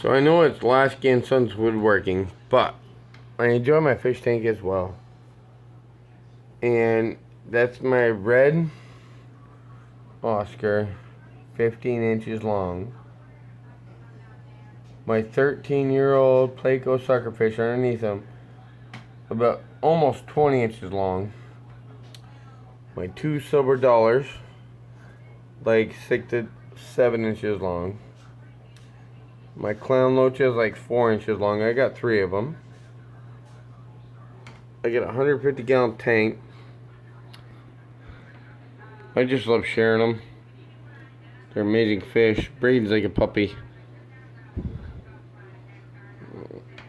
So I know it's Lasky and Sons Woodworking, but I enjoy my fish tank as well. And that's my red Oscar, 15 inches long. My 13-year-old Placo suckerfish underneath him, about almost 20 inches long. My 2 silver dollars, like 6 to 7 inches long. My clown loach is like 4 inches long. I got 3 of them. I get a 150-gallon tank. I just love sharing them. They're amazing fish. Braden's like a puppy.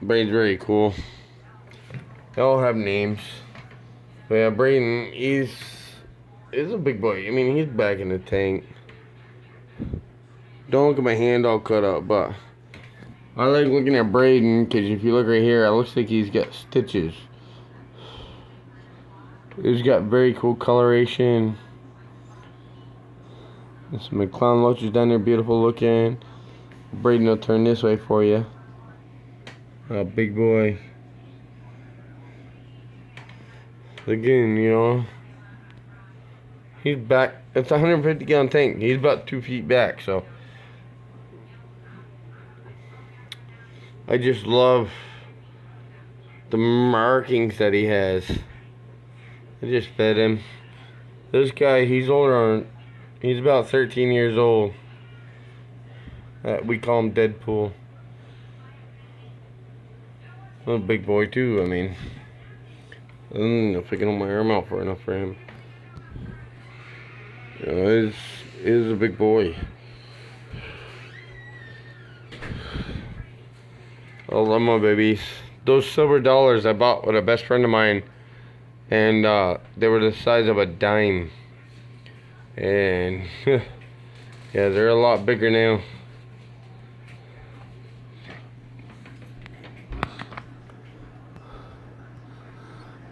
Braden's very cool. They all have names. But yeah, Braden, he's a big boy. I mean, he's back in the tank. Don't look at my hand all cut up, but I like looking at Braden because if you look right here, it looks like he's got stitches. He's got very cool coloration. There's some clown loaches down there, beautiful looking. Braden will turn this way for you. Big boy. Again, you know, he's back. It's a 150-gallon tank. He's about 2 feet back, so I just love the markings that he has. I just fed him. This guy, he's older. He's about 13 years old. We call him Deadpool. A big boy too. I mean, if I can hold my arm out far enough for him. You know, is a big boy. I love my babies. Those silver dollars I bought with a best friend of mine, and they were the size of a dime. And yeah, they're a lot bigger now.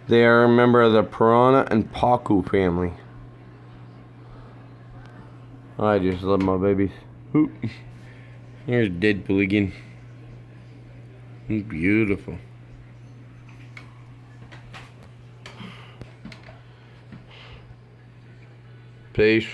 They are a member of the piranha and pacu family. I just love my babies. Oop. Here's Deadpool again. He's beautiful. Peace.